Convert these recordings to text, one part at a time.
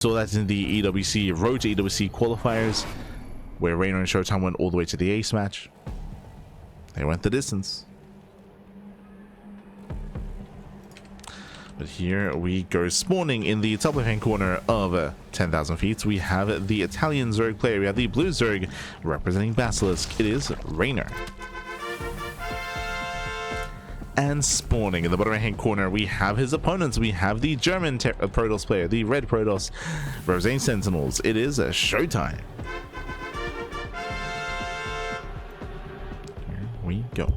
So that's in the EWC Road to EWC qualifiers, where Reynor and ShoWTimE went all the way to the ace match. They went the distance. But here we go, spawning in the top left-hand corner of 10,000 feet. We have the Italian Zerg player. We have the blue Zerg representing Basilisk. It is Reynor. And spawning in the bottom right-hand corner, we have his opponents. We have the German Protoss player, the red Protoss representing Sentinels. It is ShoWTimE. Here we go.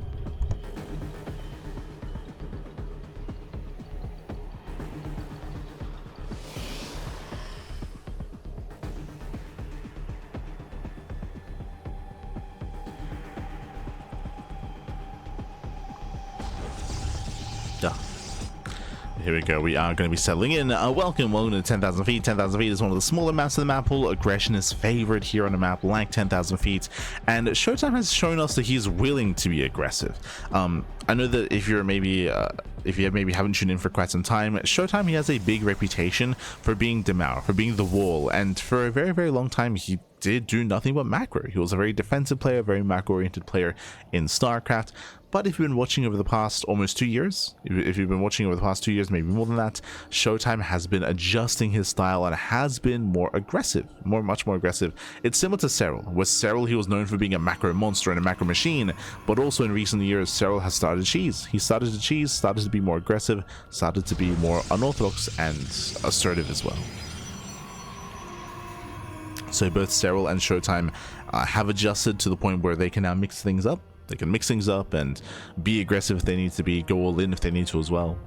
Here we go. We are going to be settling in. Welcome to 10,000 feet. 10,000 feet is one of the smaller maps of the map pool. Aggression is favored here on a map like 10,000 feet, and ShoWTimE has shown us that he's willing to be aggressive. I know that if you maybe haven't tuned in for quite some time, ShoWTimE, he has a big reputation for being Demar, for being the wall, and for a very, very long time he did do nothing but macro. He was a very defensive player, very macro-oriented player in StarCraft. But if you've been watching over the past almost 2 years, if you've been watching over the past 2 years, maybe more than that, ShoWTimE has been adjusting his style and has been more aggressive, much more aggressive. It's similar to Serral. With Serral, he was known for being a macro monster and a macro machine, but also in recent years, Serral has started to cheese. He started to cheese, started to be more aggressive, started to be more unorthodox and assertive as well. So both Serral and ShoWTimE have adjusted to the point where they can now mix things up. They can mix things up and be aggressive if they need to be, go all in if they need to as well.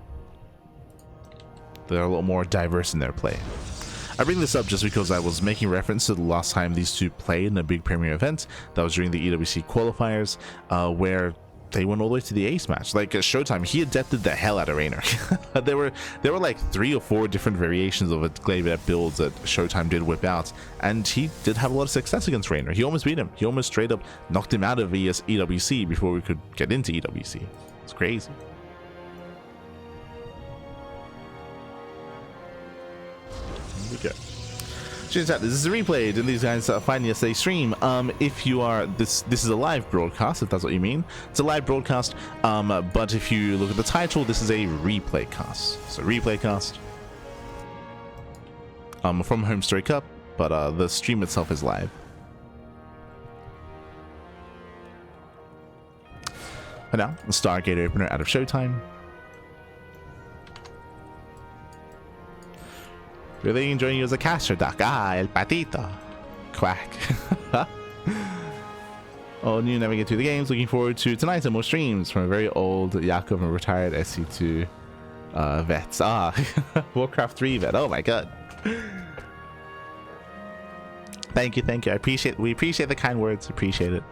They're a lot more diverse in their play. I bring this up just because I was making reference to the last time these two played in a big premier event. That was during the EWC qualifiers, where they went all the way to the ace match. Like ShoWTimE, he adapted the hell out of Reynor. there were like 3 or 4 different variations of a Glaive builds that ShoWTimE did whip out, and he did have a lot of success against Reynor. He almost beat him. He almost straight up knocked him out of EWC before we could get into EWC. It's crazy. Here we go. This is a replay. Didn't these guys find yesterday's stream? If you are this is a live broadcast, if that's what you mean. It's a live broadcast, but if you look at the title, this is a replay cast. So replay cast from HomeStory Cup, but the stream itself is live. For now, the Stargate opener out of ShoWTimE. Really enjoying you as a caster, Doc. Ah, el patito. Quack. Oh, new navigate through the games. Looking forward to tonight and more streams from a very old Yakov and retired SC2 vets. Ah, Warcraft 3 vet. Oh my god. Thank you. We appreciate the kind words. Appreciate it.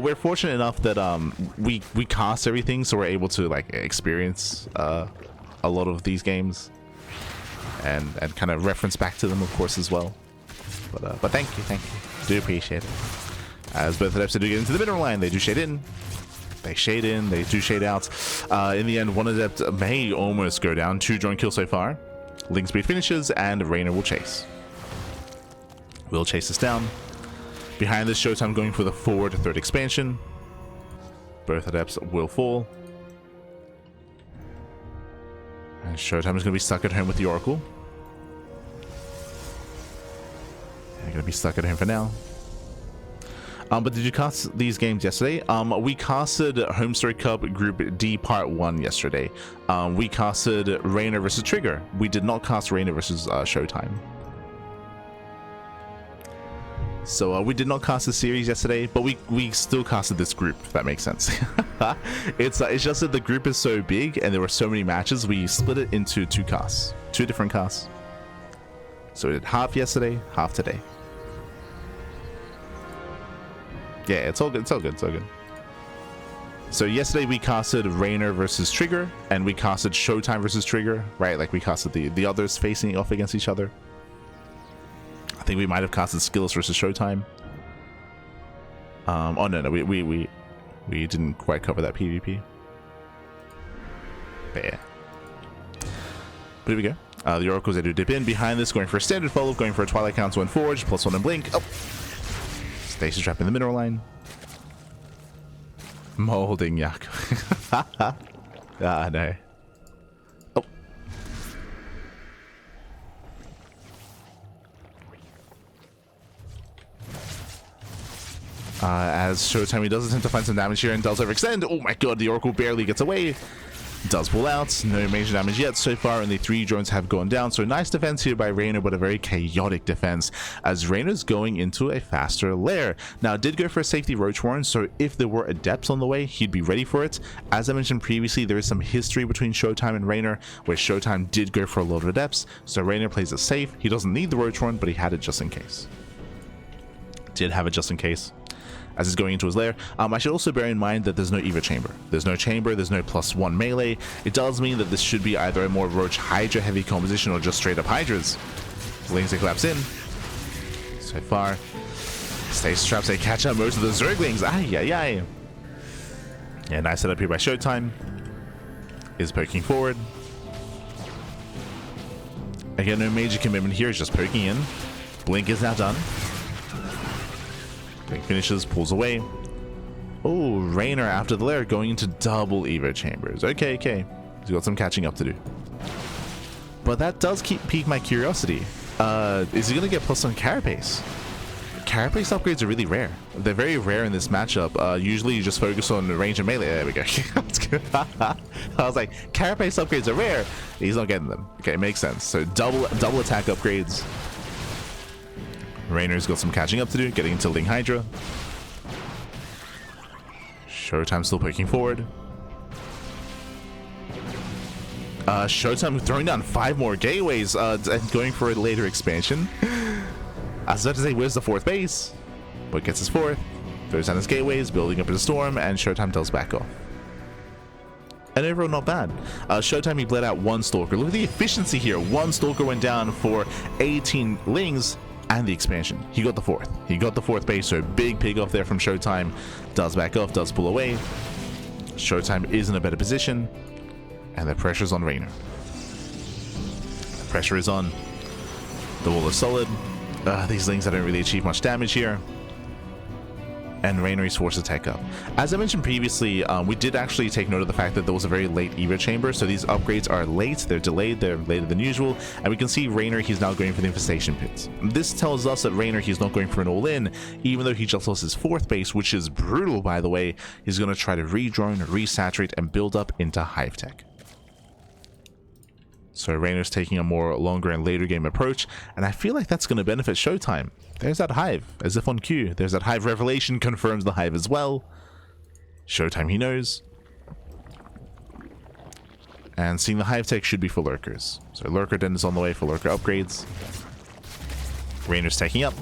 We're fortunate enough that we cast everything, so we're able to like experience a lot of these games. And kind of reference back to them, of course, as well. But thank you. Do appreciate it. As both adepts do get into the middle line, they do shade in. They shade in, they do shade out. In the end, one adept may almost go down. 2 joint kills so far. Link speed finishes, and Reynor will chase. Will chase us down. Behind this, ShoWTimE going for the forward 3rd expansion. Both adepts will fall. And ShoWTimE is going to be stuck at home with the Oracle. They're going to be stuck at home for now. But did you cast these games yesterday? We casted HomeStory Cup Group D Part 1 yesterday. We casted Reynor versus Trigger. We did not cast Reynor versus ShoWTimE. So we did not cast the series yesterday, but we still casted this group, if that makes sense. It's just that the group is so big and there were so many matches, we split it into 2 casts, 2 different casts. So we did half yesterday, half today. Yeah, it's all good. So yesterday we casted Reynor versus Trigger, and we casted ShoWTimE versus Trigger, right? Like we casted the others facing off against each other. I think we might have casted Skills versus ShoWTimE. Oh no, we didn't quite cover that PvP. But yeah. here we go. The Oracle's able to dip in. Behind this, going for a standard follow, going for a Twilight Council and Forge, +1 and Blink. Oh! Stasis Trap in the mineral line. Molding Yak. Ah, no. Oh. As ShoWTimE does attempt to find some damage here and does overextend. Oh my god, the Oracle barely gets away. Does pull out. No major damage yet so far, and the 3 drones have gone down. So nice defense here by Reynor, but a very chaotic defense as Reynor's going into a faster lair. Now, did go for a safety Roach Warren, so if there were adepts on the way, he'd be ready for it. As I mentioned previously, there is some history between ShoWTimE and Reynor, where ShoWTimE did go for a lot of adepts, so Reynor plays it safe. He doesn't need the Roach Warren, but he had it just in case. Did have it just in case. As he's going into his lair. I should also bear in mind that there's no Eva chamber. There's no chamber, there's no +1 melee. It does mean that this should be either a more Roach Hydra heavy composition or just straight up Hydras. Lings they collapse in. So far. Stasis Traps, they catch up most of the Zerglings. Ay, ay, ay. Yeah, nice setup here by ShoWTimE. Is poking forward. Again, no major commitment here, it's just poking in. Blink is now done. Blink finishes, pulls away. Oh, Reynor after the lair going into double Evo chambers. Okay, okay. He's got some catching up to do. But that does pique my curiosity. Is he going to get +1 Carapace? Carapace upgrades are really rare. They're very rare in this matchup. Usually you just focus on range and melee. There we go. I was like, Carapace upgrades are rare. He's not getting them. Okay, makes sense. So double attack upgrades. Reynor's got some catching up to do, getting into Ling Hydra. ShoWTimE still poking forward. ShoWTimE throwing down 5 more gateways and going for a later expansion. I was about to say, where's the 4th base? But gets his 4th, throws down his gateways, building up into Storm, and ShoWTimE tells back off. And overall, not bad. ShoWTimE, he bled out 1 Stalker. Look at the efficiency here. 1 Stalker went down for 18 Lings. And the expansion. He got the 4th. He got the 4th base, so big pig off there from ShoWTimE. Does back off, does pull away. ShoWTimE is in a better position. And the pressure's on Reynor. Pressure is on. The wall is solid. These Lings don't really achieve much damage here. And Reynor is forced to take up. As I mentioned previously, we did actually take note of the fact that there was a very late Evo chamber, so these upgrades are late, they're delayed, they're later than usual, and we can see Reynor, he's now going for the Infestation Pits. This tells us that Reynor, he's not going for an all-in, even though he just lost his 4th base, which is brutal, by the way. He's going to try to re-drone, resaturate, and build up into Hive Tech. So Reynor's taking a more longer and later game approach, and I feel like that's going to benefit ShoWTimE. There's that Hive, as if on cue. There's that Hive revelation, confirms the Hive as well. ShoWTimE, he knows. And seeing the Hive Tech should be for Lurkers. So Lurker Den is on the way for Lurker upgrades. Reynor's taking up.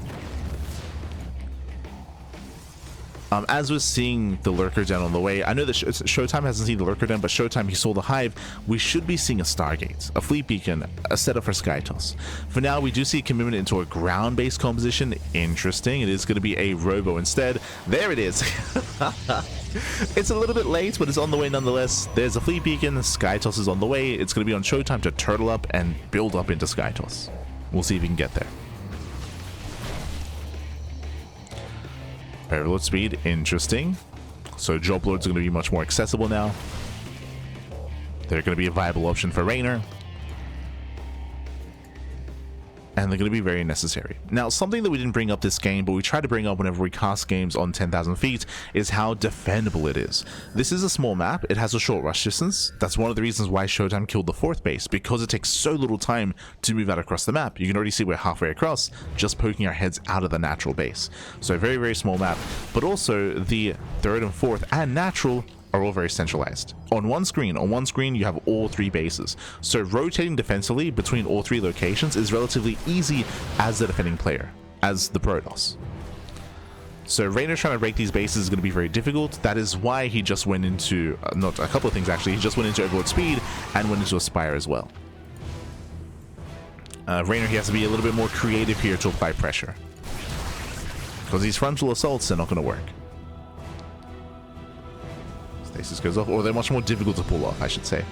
As we're seeing the Lurker Den on the way, I know that ShoWTimE hasn't seen the Lurker Den, but ShoWTimE, he saw the Hive. We should be seeing a Stargate, a Fleet Beacon, a setup for Skytoss. For now, we do see a commitment into a ground-based composition. Interesting. It is going to be a Robo instead. There it is. It's a little bit late, but it's on the way nonetheless. There's a Fleet Beacon. Skytoss is on the way. It's going to be on ShoWTimE to turtle up and build up into Skytoss. We'll see if we can get there. Overlord speed, interesting. So Job Lords are going to be much more accessible now. They're going to be a viable option for Reynor. And they're going to be very necessary. Now, something that we didn't bring up this game, but we try to bring up whenever we cast games on 10,000 feet, is how defendable it is. This is a small map. It has a short rush distance. That's one of the reasons why ShoWTimE killed the 4th base, because it takes so little time to move out across the map. You can already see we're halfway across, just poking our heads out of the natural base. So a very, very small map. But also, the 3rd and 4th and natural are all very centralized. On one screen you have all 3 bases, so rotating defensively between all 3 locations is relatively easy as the defending player, as the Protoss. So Reynor trying to break these bases is going to be very difficult. That is why he just went into, not a couple of things actually, he just went into Overlord Speed and went into Aspire as well. Reynor, he has to be a little bit more creative here to apply pressure, because these frontal assaults are not going to work. Stasis goes off, or they're much more difficult to pull off, I should say.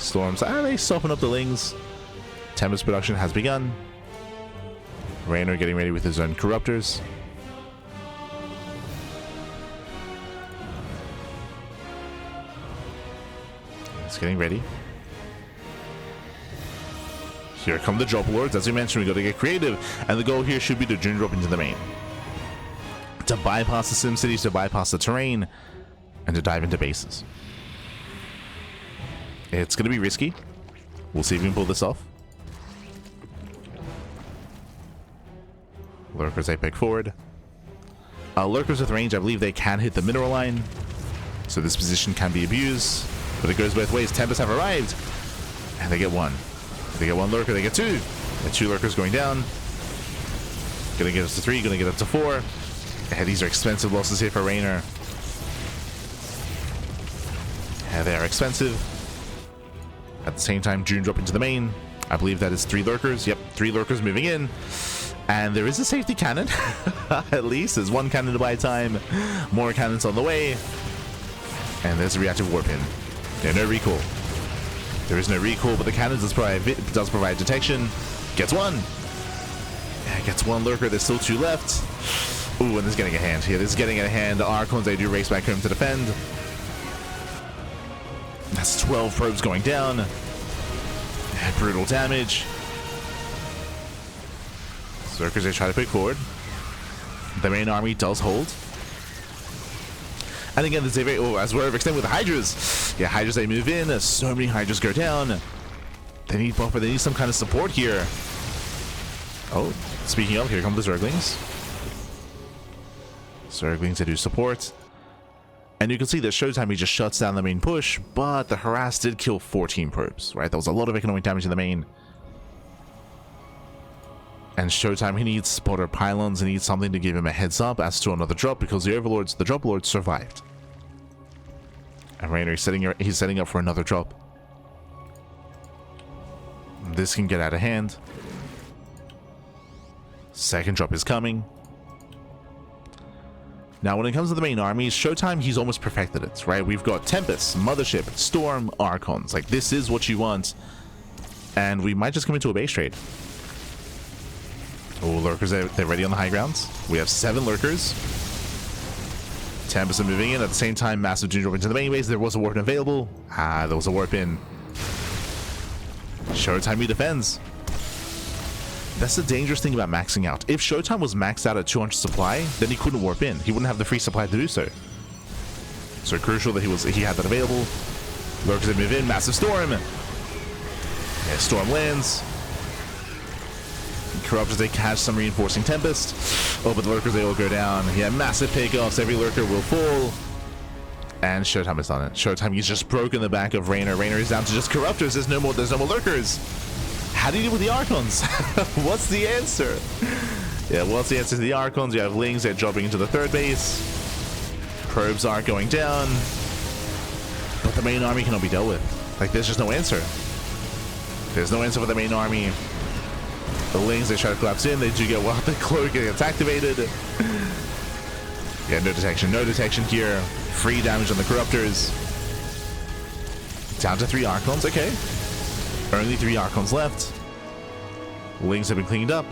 Storms, they soften up the Lings. Tempest production has begun. Reynor getting ready with his own Corruptors. It's getting ready. Here come the drop lords. As we mentioned, we got to get creative, and the goal here should be to June drop into the main, to bypass the sim cities, to bypass the terrain, and to dive into bases. It's going to be risky. We'll see if we can pull this off. Lurkers, they pick forward. Lurkers with range, I believe they can hit the mineral line, so this position can be abused, but it goes both ways. Tempest have arrived, and they get one. They get one lurker, they get two. They two lurkers going down. Gonna get us to 3, gonna get up to 4. These are expensive losses here for Reynor. They are expensive. At the same time, June drop into the main. I believe that is 3 lurkers. Yep, 3 lurkers moving in. And there is a safety cannon. At least there's 1 cannon to buy time. More cannons on the way. And there's a reactive warp in. Yeah, no recall. There is no recall, but the cannon does provide detection. Gets 1. Yeah, gets 1 lurker. There's still 2 left. Ooh, and this is getting a hand here. This is getting a hand. The Archons, they do race back home to defend. That's 12 probes going down. Yeah, brutal damage. Lurkers, they try to pick forward. The main army does hold. And again, the ZvP, as we're overextended with the Hydras. Yeah, Hydras, they move in. So many Hydras go down. They need buffer. They need some kind of support here. Oh, speaking of, here come the Zerglings. Zerglings, they do support. And you can see that ShoWTimE, he just shuts down the main push, but the harass did kill 14 probes, right? That was a lot of economic damage in the main. And ShoWTimE, he needs spotter pylons. He needs something to give him a heads up as to another drop, because the overlords, the drop lords survived. And Reynor, he's setting up for another drop. This can get out of hand. Second drop is coming. Now, when it comes to the main armies, ShoWTimE, he's almost perfected it, right? We've got Tempest, Mothership, Storm, Archons. Like, this is what you want. And we might just come into a base trade. Oh, lurkers, they're ready on the high grounds. We have 7 lurkers. Tempest are moving in. At the same time, massive June drop into the main base. There was a warp in available. There was a warp in. ShoWTimE defends. That's the dangerous thing about maxing out. If ShoWTimE was maxed out at 200 supply, then he couldn't warp in. He wouldn't have the free supply to do so. So crucial that he had that available. Lurkers that move in. Massive Storm. Yeah, Storm lands. Corruptors, they catch some reinforcing Tempest. Oh, but the lurkers, they all go down. Yeah, massive pickoffs. Every lurker will fall. And ShoWTimE is on it. ShoWTimE, he's just broken the back of Reynor. Reynor is down to just Corruptors. There's no more lurkers. How do you deal with the Archons? What's the answer? Yeah, what's the answer to the Archons? You have Lings, they're dropping into the 3rd base. Probes are going down. But the main army cannot be dealt with. Like, there's just no answer. There's no answer for the main army. The Lings, they try to collapse in. They do get the cloak gets activated. Yeah, no detection. No detection here. Free damage on the Corruptors. Down to 3 Archons. Okay. Only 3 Archons left. Lings have been cleaned up.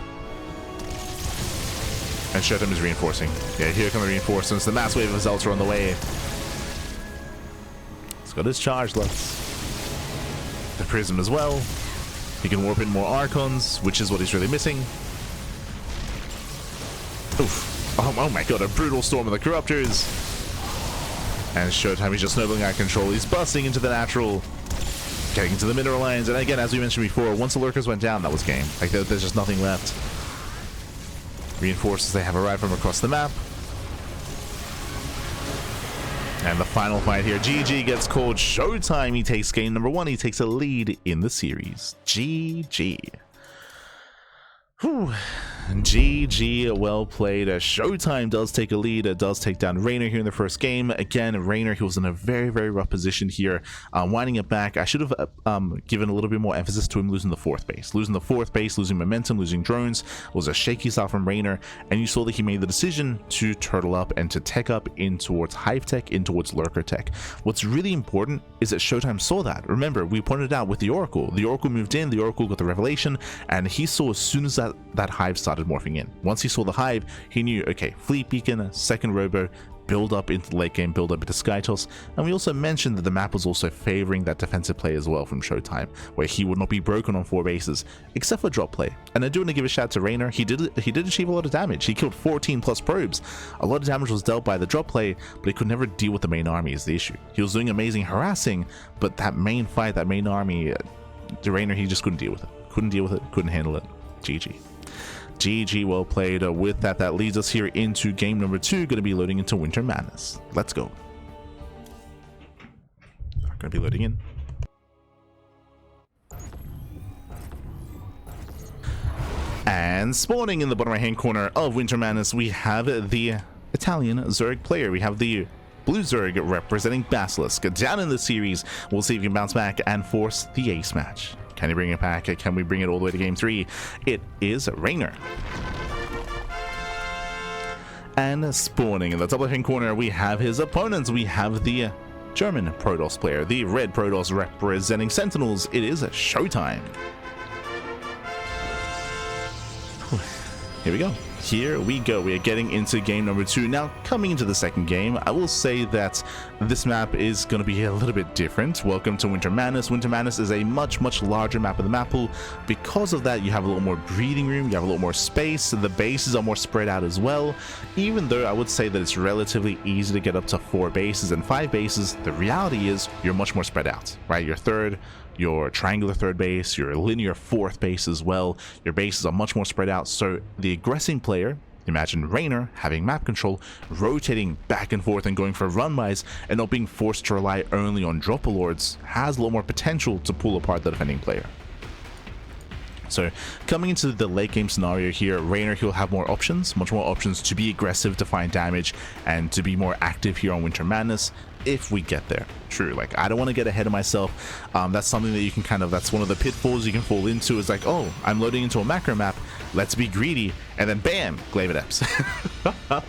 And ShoWTimE is reinforcing. Yeah, here come the reinforcements. The mass wave of Zelts are on the way. He's got his charge left. The Prism as well. He can warp in more Archons, which is what he's really missing. Oof. Oh my god, a brutal storm of the Corruptors. And ShoWTimE is just snowballing out of control. He's busting into the natural. Getting into the mineral lines, and again, as we mentioned before, once the lurkers went down, that was game. Like, there's just nothing left. Reinforcements, they have arrived from across the map. And the final fight here, GG gets called. ShoWTimE, he takes game number 1. He takes a lead in the series. GG. Whew. GG, well played. ShoWTimE does take a lead. It does take down Reynor here in the first game. Again, Reynor, he was in a very, very rough position here, winding it back. I should have given a little bit more emphasis to him losing the fourth base. Losing the fourth base, losing momentum, losing drones was a shaky start from Reynor, and you saw that he made the decision to turtle up and to tech up in towards Hive Tech, in towards Lurker Tech. What's really important is that ShoWTimE saw that. Remember, we pointed out with the Oracle. The Oracle moved in, the Oracle got the revelation, and he saw as soon as that Hive started morphing in. Once he saw the Hive, he knew, okay, Fleet Beacon, second Robo, build up into the late game, build up into Skytoss. And we also mentioned that the map was also favoring that defensive play as well from ShoWTimE, where he would not be broken on 4 bases, except for drop play. And I do want to give a shout to Reynor. He did achieve a lot of damage. He killed 14 plus probes. A lot of damage was dealt by the drop play, but he could never deal with the main army is the issue. He was doing amazing harassing, but that main fight, that main army, Reynor, he just couldn't deal with it. Couldn't deal with it, couldn't handle it. GG. GG, well played. With that leads us here into game number 2, going to be loading into Winter Madness. Let's go. Going to be loading in. And spawning in the bottom right hand corner of Winter Madness, we have the Italian Zerg player. We have the Blue Zerg representing Basilisk. Down in the series, we'll see if he can bounce back and force the ace match. Can he bring it back? Can we bring it all the way to game 3? It is Reynor. And spawning in the top left-hand corner, we have his opponents. We have the German Protoss player, the red Protoss representing Sentinels. It is ShoWTimE. Here we go. Here we go. We are getting into game number 2. Now, coming into the second game, I will say that this map is going to be a little bit different. Welcome to Winter Madness. Winter Madness is a much, much larger map of the map pool. Because of that, you have a little more breathing room, you have a little more space, the bases are more spread out as well. Even though I would say that it's relatively easy to get up to 4 bases and 5 bases, the reality is you're much more spread out, right? Your third, your triangular third base, your linear fourth base as well. Your bases are much more spread out, so the aggressing player, imagine Reynor having map control, rotating back and forth and going for run-bys and not being forced to rely only on dropper lords, has a lot more potential to pull apart the defending player. So coming into the late game scenario here, Reynor, he'll have more options, much more options to be aggressive, to find damage, and to be more active here on Winter Madness if we get there. True, like, I don't want to get ahead of myself. That's something that you can kind of, that's one of the pitfalls you can fall into, is like, oh, I'm loading into a macro map, let's be greedy, and then bam, Glaive Adepts.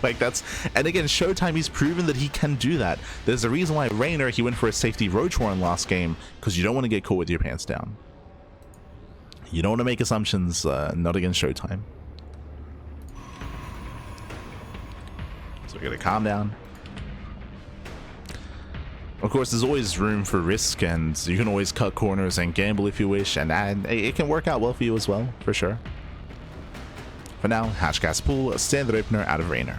Like, that's, and again, ShoWTimE, he's proven that he can do that. There's a reason why Reynor, he went for a safety Roach Warren last game, because you don't want to get caught with your pants down. You don't want to make assumptions, not against ShoWTimE. So we gotta calm down. Of course, there's always room for risk, and you can always cut corners and gamble if you wish, and it can work out well for you as well, for sure. For now, Hashcast Pool, a standard opener out of Reynor.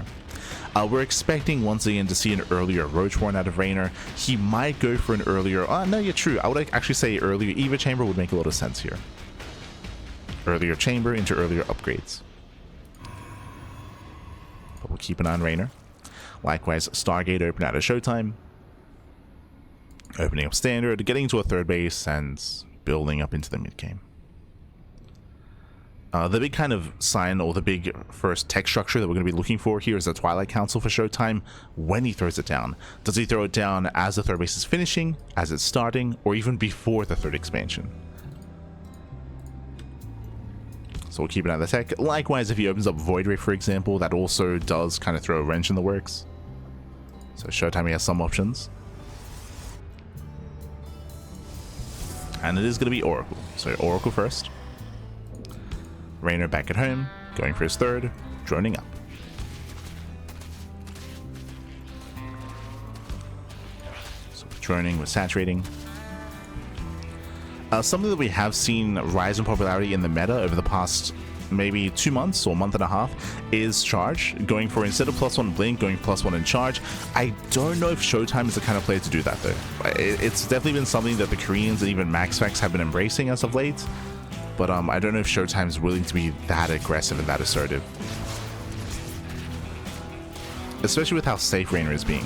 We're expecting once again to see an earlier Roach Warren out of Reynor. He might go for an earlier, no, you're true, I would actually say earlier Eva Chamber would make a lot of sense here. Earlier chamber into earlier upgrades. But we'll keep an eye on Reynor. Likewise, Stargate open out of ShoWTimE. Opening up standard, getting to a third base, and building up into the mid game. The big kind of sign, or the big first tech structure that we're going to be looking for here is the Twilight Council for ShoWTimE when he throws it down. Does he throw it down as the third base is finishing, as it's starting, or even before the third expansion? So we'll keep an eye on the tech. Likewise, if he opens up Void Ray, for example, that also does kind of throw a wrench in the works. So ShoWTimE has some options. And it is going to be Oracle. So Oracle first. Reynor back at home, going for his third, droning up. So droning with saturating. Something that we have seen rise in popularity in the meta over the past maybe 2 months or month and a half is charge, going for, instead of +1 blink, going +1 in charge. I don't know if ShoWTimE is the kind of player to do that though. It's definitely been something that the Koreans and even MaxFax have been embracing as of late, but I don't know if ShoWTimE is willing to be that aggressive and that assertive, especially with how safe Reynor is being.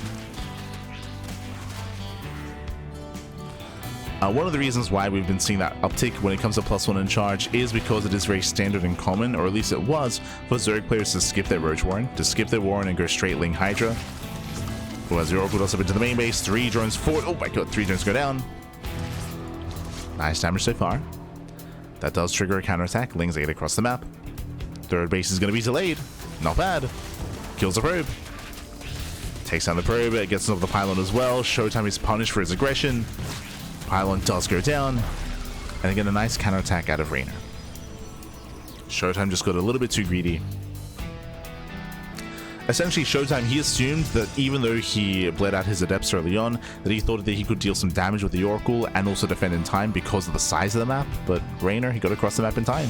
One of the reasons why we've been seeing that uptick when it comes to +1 in charge is because it is very standard and common, or at least it was, for Zerg players to skip their Roach Warren, and go straight Ling Hydra. Who has the Oracle dust up into the main base, 3 drones forward. Oh my god, 3 drones go down. Nice damage so far. That does trigger a counterattack. Ling's 8 across the map. Third base is going to be delayed. Not bad. Kills the probe. Takes down the probe. It gets off the pylon as well. ShoWTimE is punished for his aggression. Pylon does go down. And again, a nice counterattack out of Reynor. ShoWTimE just got a little bit too greedy. Essentially, ShoWTimE, he assumed that even though he bled out his adepts early on, that he thought that he could deal some damage with the Oracle and also defend in time because of the size of the map. But Reynor, he got across the map in time.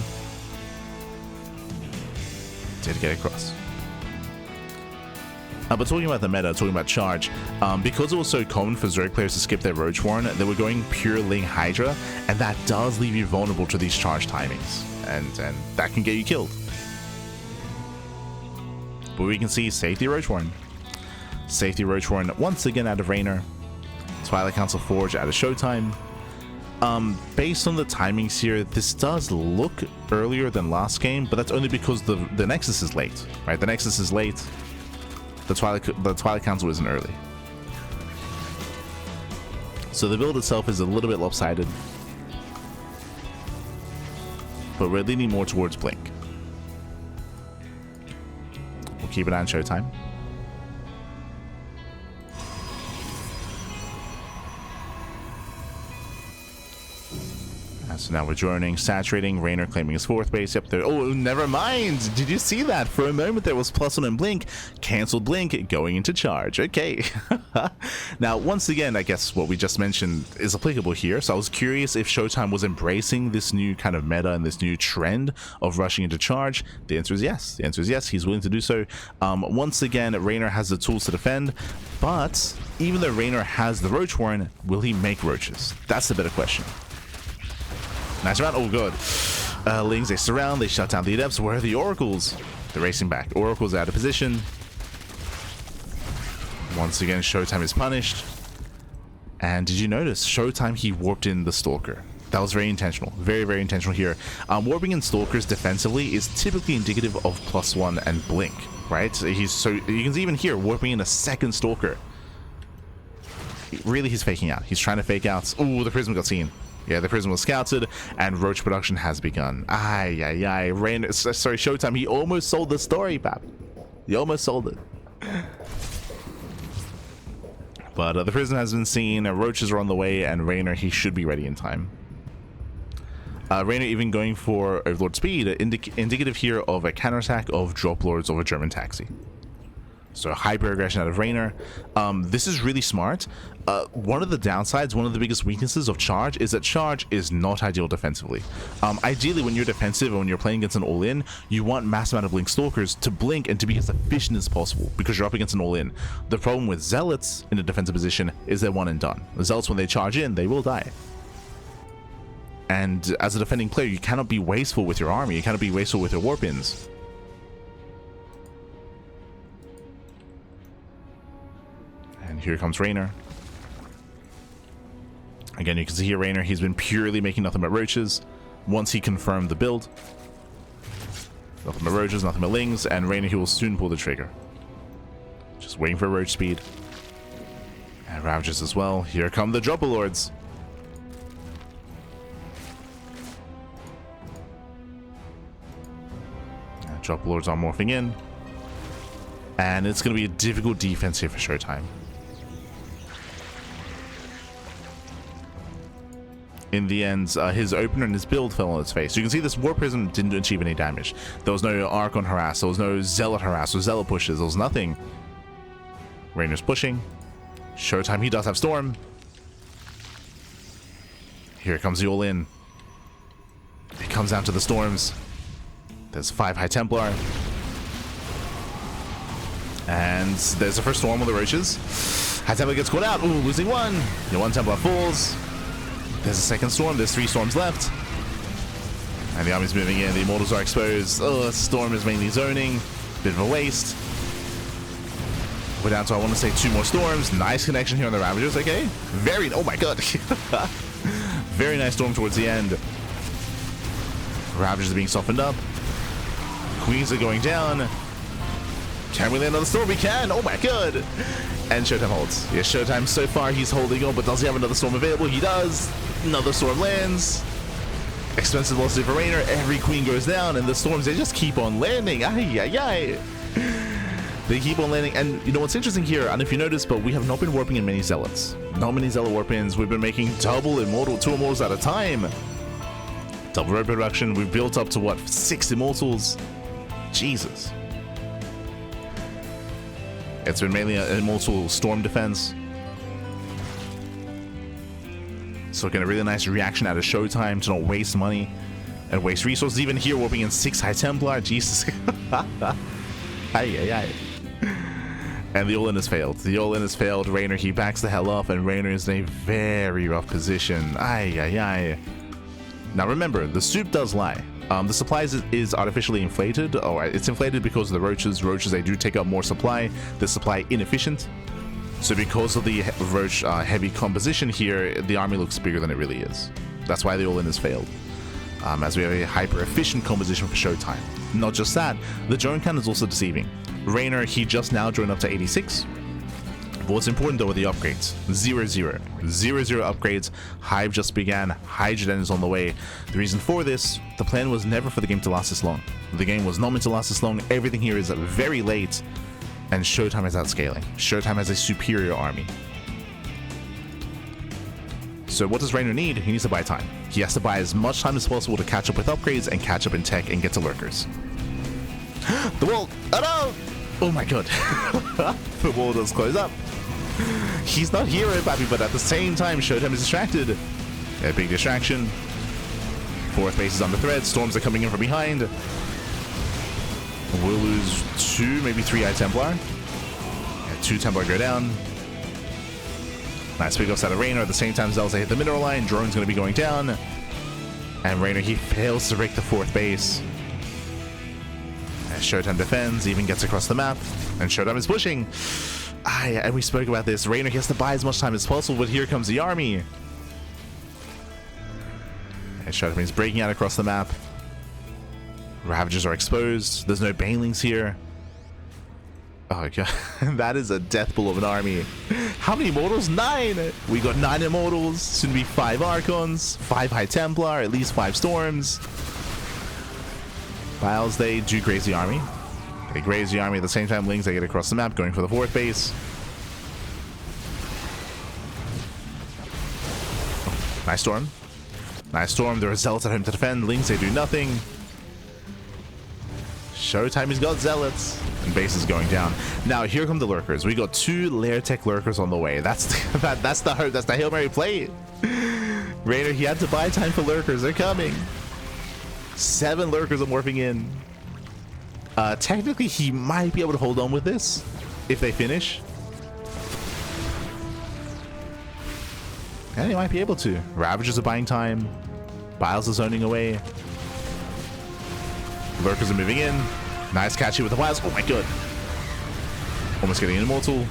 Did get across. But talking about the meta, talking about charge, because it was so common for Zerg players to skip their Roach Warren, they were going pure Ling Hydra, and that does leave you vulnerable to these charge timings, and that can get you killed. But we can see safety Roach Warren. Safety Roach Warren once again out of Reynor. Twilight Council Forge out of ShoWTimE. Based on the timings here, this does look earlier than last game, but that's only because the Nexus is late, right? The Nexus is late. The Twilight Council isn't early. So the build itself is a little bit lopsided. But we're leaning more towards Blink. We'll keep it on ShoWTimE. So now we're joining, saturating, Reynor claiming his 4th base. Yep, there. Oh, never mind. Did you see that? For a moment there was +1 in Blink. Cancelled Blink, going into charge. Okay. Now, once again, I guess what we just mentioned is applicable here. So I was curious if ShoWTimE was embracing this new kind of meta and this new trend of rushing into charge. The answer is yes. The answer is yes. He's willing to do so. Once again, Reynor has the tools to defend. But even though Reynor has the Roach Warren, will he make Roaches? That's the better question. Nice round. Oh, good. Lings, they surround. They shut down the Adepts. Where are the Oracles? They're racing back. Oracle's out of position. Once again, ShoWTimE is punished. And did you notice? ShoWTimE, he warped in the Stalker. That was very intentional. Very, very intentional here. Warping in Stalkers defensively is typically indicative of +1 and Blink, right? You can even hear warping in a second Stalker. Really, he's faking out. He's trying to fake out. Ooh, the Prism got seen. Yeah, the Prism was scouted, and Roach production has begun. Reynor, sorry, ShoWTimE, he almost sold the story, pap. He almost sold it. But the Prism has been seen, Roaches are on the way, and Reynor, he should be ready in time. Reynor even going for Overlord speed, indicative here of a counterattack of Drop Lords over German Taxi. So hyper aggression out of Reynor. This is really smart. One of the downsides, one of the biggest weaknesses of charge is that charge is not ideal defensively. Ideally, when you're defensive and when you're playing against an all-in, you want mass amount of Blink Stalkers to blink and to be as efficient as possible because you're up against an all-in. The problem with Zealots in a defensive position is they're one and done. The Zealots, when they charge in, they will die. And as a defending player, you cannot be wasteful with your army. You cannot be wasteful with your warp-ins. And here comes Reynor. Again, you can see here Reynor, he's been purely making nothing but Roaches once he confirmed the build. Nothing but Roaches, nothing but Lings, and Reynor, he will soon pull the trigger. Just waiting for Roach speed. And Ravages as well. Here come the Dropper Lords. Dropper Lords are morphing in. And it's going to be a difficult defense here for ShoWTimE. In the end, his opener and his build fell on its face. You can see this War Prism didn't achieve any damage. There was no Archon harass, there was no Zealot harass or Zealot pushes, there was nothing. Reynor's pushing. ShoWTimE, he does have Storm. Here comes the all-in. It comes down to the Storms. There's 5 High Templar. And there's the first Storm on the Roaches. High Templar gets caught out. Ooh, losing 1. Your 1 Templar falls. There's a second Storm. There's 3 Storms left. And the army's moving in. The Immortals are exposed. Oh, Storm is mainly zoning. Bit of a waste. We're down to, I want to say, 2 more Storms. Nice connection here on the Ravagers. Okay. Very... Oh, my God. Very nice storm towards the end. Ravagers are being softened up. Queens are going down. Can we land another storm? We can! Oh my god! And ShoWTimE holds. Yeah, ShoWTimE so far he's holding on, but does he have another storm available? He does! Another storm lands. Expensive velocity for Reynor. Every queen goes down, and the storms, they just keep on landing. Ay, ay, ay. They keep on landing, and you know what's interesting here, and if you notice, but we have not been warping in many zealots. Not many zealot warp-ins. We've been making double immortal, 2 immortals at a time. Double road production. We've built up to what, 6 immortals? Jesus. It's been mainly an immortal storm defense. So getting a really nice reaction out of ShoWTimE to not waste money and waste resources. Even here, warping in 6 High Templar. Jesus. Ay, ay, ay. And the all-in has failed. The all-in has failed. Reynor, he backs the hell off, and Reynor is in a very rough position. Ay, ay, ay. Now remember, the soup does lie. The supply is artificially inflated. Oh, it's inflated because of the roaches. Roaches, they do take up more supply. The supply inefficient. So because of the roach heavy composition here, the army looks bigger than it really is. That's why the all-in has failed. As we have a hyper-efficient composition for ShoWTimE. Not just that, the drone count is also deceiving. Reynor, he just now joined up to 86. But what's important though are the upgrades. 0-0. 0-0 upgrades. Hive just began. Hydrogen is on the way. The reason for this, the plan was never for the game to last this long. The game was not meant to last this long. Everything here is very late. And ShoWTimE is outscaling. ShoWTimE has a superior army. So what does Reynor need? He needs to buy time. He has to buy as much time as possible to catch up with upgrades and catch up in tech and get to lurkers. The wall! Oh no! Oh my god. The wall does close up. He's not hero baby, but at the same time, ShoWTimE is distracted. A big distraction. 4th base is under threat. Storms are coming in from behind. We'll lose 2, maybe 3 High Templar. Yeah, 2 Templar go down. Nice big offset of Reynor. At the same time, Zealots hit the mineral line. Drone's going to be going down. And Reynor, he fails to break the 4th base. As ShoWTimE defends, even gets across the map. And ShoWTimE is pushing. And we spoke about this. Reynor, he has to buy as much time as possible, but here comes the army. And ShoWTimE is breaking out across the map. Ravagers are exposed. There's no banelings here. Oh god, that is a death blow of an army. How many immortals? 9! We got 9 immortals, soon to be 5 Archons, 5 High Templar, at least 5 Storms. Biles, they do graze the army. They graze the army at the same time. Lings, they get across the map, going for the 4th base. Oh, nice storm. Nice storm. There are Zealots at home to defend. Lings, they do nothing. ShoWTimE has got Zealots. And base is going down. Now, here come the lurkers. We got 2 lair tech lurkers on the way. That's the hope. That's the Hail Mary play. Reynor, he had to buy time for lurkers. They're coming. 7 lurkers are morphing in. Technically, he might be able to hold on with this if they finish. And he might be able to. Ravagers are buying time. Biles are zoning away. Lurkers are moving in. Nice catch here with the Biles. Oh my god. Almost getting an immortal.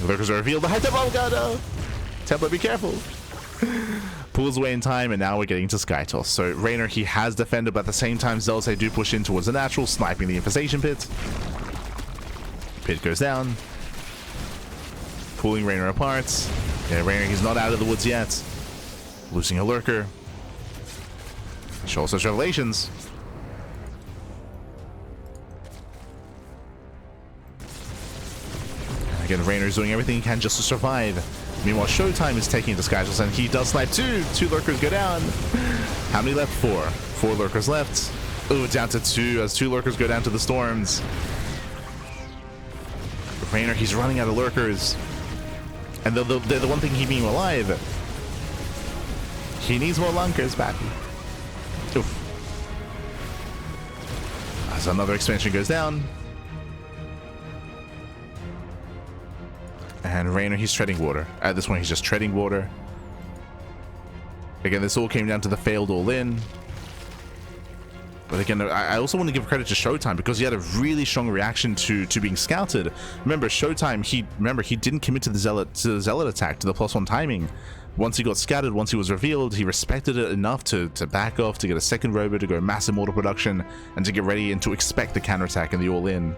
Lurkers are revealed. The High Templar. Oh god, no. Templar, be careful. Pulls away in time, and now we're getting to Sky Toss. So Reynor, he has defended, but at the same time, Zealots, they do push in towards the natural, sniping the infestation pit. Pit goes down. Pulling Reynor apart. Yeah, Reynor, he's not out of the woods yet. Losing a lurker. Show such revelations. And again, Reynor's doing everything he can just to survive. Meanwhile, ShoWTimE is taking the Sky Toss, and he does snipe 2. 2 lurkers go down. How many left? 4. 4 lurkers left. Oh, down to 2 as 2 lurkers go down to the storms. Reynor, he's running out of lurkers. And they're the one thing keeping him alive. He needs more lunkers, Pappy. Oof. As another expansion goes down. And Reynor, he's treading water. At this point, he's just treading water. Again, this all came down to the failed all-in. But again, I also want to give credit to ShoWTimE because he had a really strong reaction to being scouted. Remember, ShoWTimE, he didn't commit to the zealot attack, to the +1 timing. Once he got scattered, once he was revealed, he respected it enough to back off, to get a second robo, to go massive mortal production, and to get ready and to expect the counterattack and the all-in.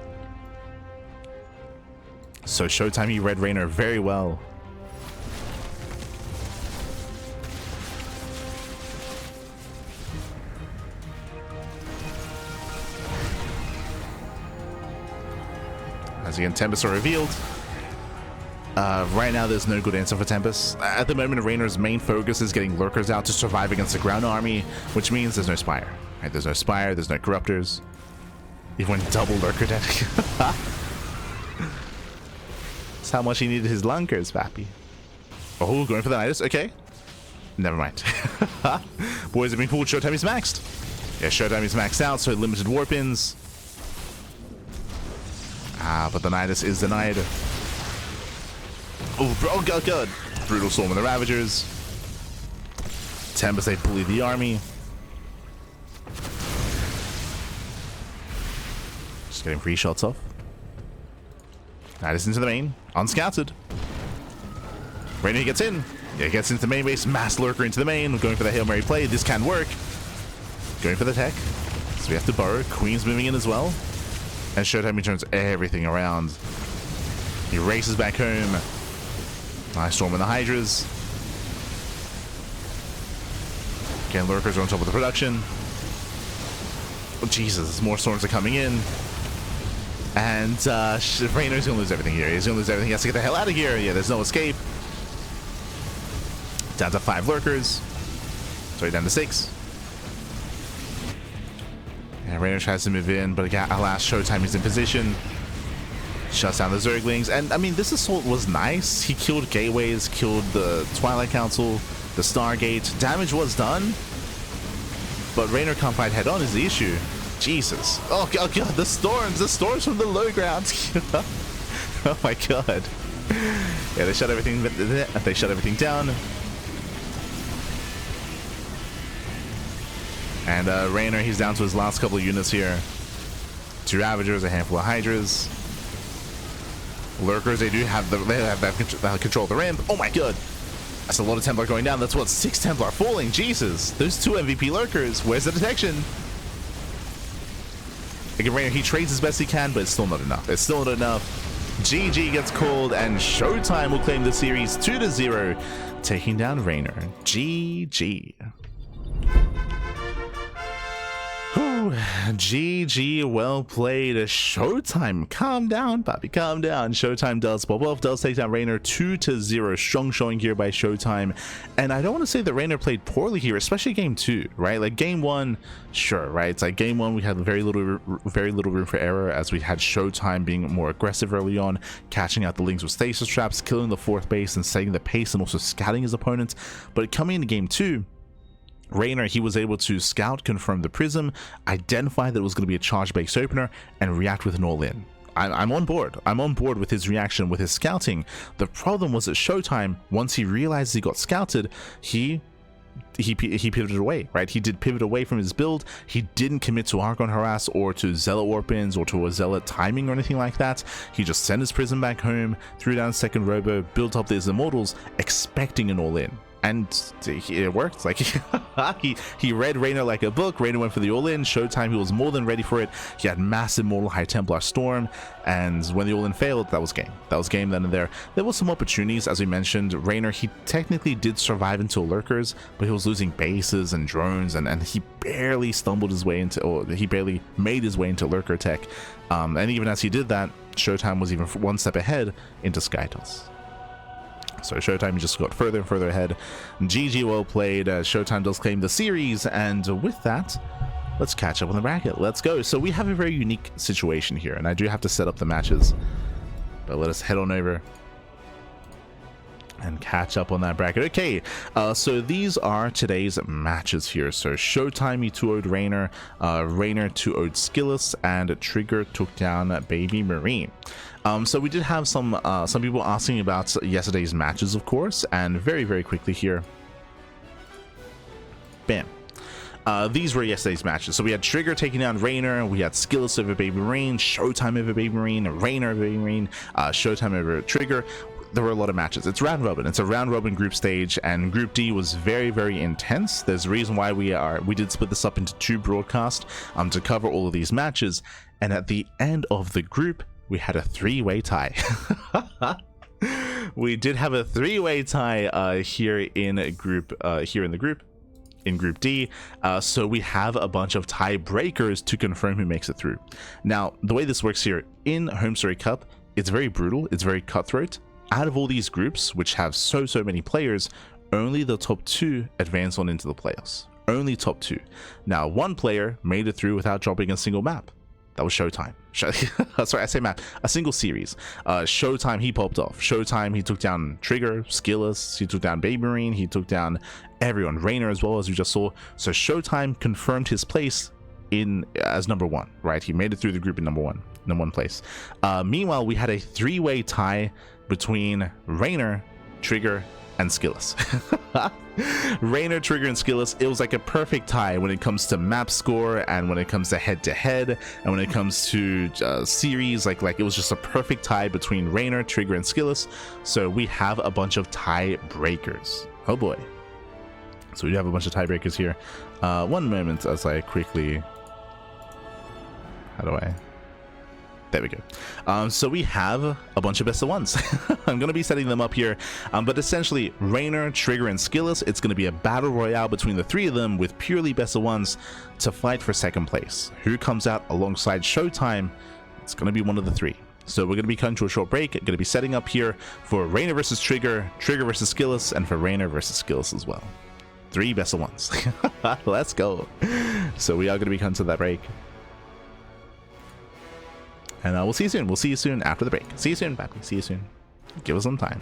So ShoWTimE, he read Reynor very well. As again, Tempest are revealed. Right now, there's no good answer for Tempest. At the moment, Reynor's main focus is getting lurkers out to survive against the ground army, which means there's no Spire. Right? There's no Spire, there's no Corruptors. He went double lurker deck. That's how much he needed his lunkers, Vappy. Oh, going for the Nidus? Okay. Never mind. Boys have been pulled. ShoWTimE is maxed. Yeah, ShoWTimE is maxed out, so limited warp-ins. But the Nidus is denied. Oh god, god. Brutal Storm of the Ravagers. Tempest, they bully the army. Just getting free shots off. Nidus into the main. Unscouted. Reynor gets in. Yeah, he gets into the main base. Mass lurker into the main. Going for the Hail Mary play. This can work. Going for the tech. So we have to burrow. Queen's moving in as well. And ShoWTimE turns everything around. He races back home. Nice Storm in the Hydras. Again, lurkers are on top of the production. Oh, Jesus, more storms are coming in. And Reynor's gonna lose everything here. He's gonna lose everything. He has to get the hell out of here. Yeah, there's no escape. Down to 5 lurkers. Sorry, down to 6. Yeah, Reynor tries to move in, but again, alas, ShoWTimE is in position. Shuts down the Zerglings. And I mean, this assault was nice. He killed gateways, killed the Twilight Council, the Stargate. Damage was done. But Reynor can't fight head on is the issue. Jesus. Oh god, the storms from the low ground. Oh my god. Yeah, they shut everything down. And Reynor, he's down to his last couple of units here. 2 Ravagers, a handful of Hydras. Lurkers, they have that control of the ramp. Oh my god. That's a lot of Templar going down. That's what, 6 Templar falling. Jesus. Those 2 MVP lurkers. Where's the detection? Again, Reynor, he trades as best he can, but it's still not enough. It's still not enough. GG gets called, and ShoWTimE will claim the series 2-0, taking down Reynor. GG. GG, well played. ShoWTimE, calm down, Bobby, calm down. ShoWTimE does pop off, does take down Reynor 2-0. Strong showing here by ShoWTimE. And I don't want to say that Reynor played poorly here, especially game 2, right? Like game 1, sure, right? It's like game 1, we had very little room for error, as we had ShoWTimE being more aggressive early on, catching out the Lings with stasis traps, killing the 4th base and setting the pace, and also scouting his opponents. But coming into game 2, Reynor, he was able to scout, confirm the prism, identify that it was going to be a charge base opener, and react with an all-in. I'm on board. I'm on board with his reaction, with his scouting. The problem was that ShoWTimE, once he realized he got scouted, he pivoted away, right? He did pivot away from his build. He didn't commit to Archon Harass or to Zealot Warpins or to a Zealot timing or anything like that. He just sent his prism back home, threw down second robo, built up his immortals, expecting an all-in. And it worked. Like he read Reynor like a book. Reynor went for the all-in. ShoWTimE, he was more than ready for it. He had massive Mortal High Templar Storm, and when the all-in failed, that was game. That was game then and there. There was some opportunities, as we mentioned. Reynor, he technically did survive until lurkers, but he was losing bases and drones, and he barely stumbled his way into, or he barely made his way into lurker tech. And even as he did that, ShoWTimE was even 1 step ahead into Skytoss. So ShoWTimE just got further and further ahead. GG, well played. ShoWTimE does claim the series, and with that, let's catch up on the bracket. Let's go. So we have a very unique situation here, and I do have to set up the matches, but let us head on over and catch up on that bracket. Okay, so these are today's matches here. So ShoWTimE, he 2-0'd Reynor, Reynor 2-0'd Skillous, and Trigger took down Baby Marine. So we did have some people asking about yesterday's matches, of course, and very quickly here, bam. These were yesterday's matches. So we had Trigger taking down Reynor, we had Skillous over Baby Marine, ShoWTimE over Baby Marine, Reynor over Baby Marine, ShoWTimE over Trigger. there were a lot of matches. It's round robin. It's a round robin group stage, and Group D was very, very intense. There's a reason why we did split this up into 2 broadcasts to cover all of these matches. And at the end of the group, we had a 3-way tie. We did have a 3-way tie here in the group. In Group D, so we have a bunch of tiebreakers to confirm who makes it through. Now, the way this works here in HomeStory Cup, it's very brutal, it's very cutthroat. Out of all these groups, which have so many players, only the top 2 advance on into the playoffs. Only top 2. Now, 1 player made it through without dropping a single map. That was ShoWTimE. Sorry, I say map. A single series. ShoWTimE, he popped off. ShoWTimE, he took down Trigger, Skillus, he took down Baby Marine, he took down everyone. Reynor as well, as we just saw. So ShoWTimE confirmed his place as number 1, right? He made it through the group in number one place. Meanwhile, we had a 3-way tie between Reynor, Trigger, and Skillus. Reynor, Trigger, and Skillus, it was like a perfect tie when it comes to map score, and when it comes to head-to-head, and when it comes to series, like it was just a perfect tie between Reynor, Trigger, and Skillus. So we have a bunch of tiebreakers. Oh boy. So we do have a bunch of tiebreakers here. One moment as I quickly... There we go. So we have a bunch of best of ones. I'm going to be setting them up here. But essentially, Reynor, Trigger, and Skillus, it's going to be a battle royale between the 3 of them with purely best of ones to fight for 2nd place. Who comes out alongside ShoWTimE? It's going to be one of the 3. So we're going to be cutting to a short break. Going to be setting up here for Reynor versus Trigger, Trigger versus Skillus, and for Reynor versus Skillus as well. 3 best of ones. Let's go. So we are going to be cutting to that break. And we'll see you soon. We'll see you soon after the break. See you soon, Pappy. See you soon. Give us some time.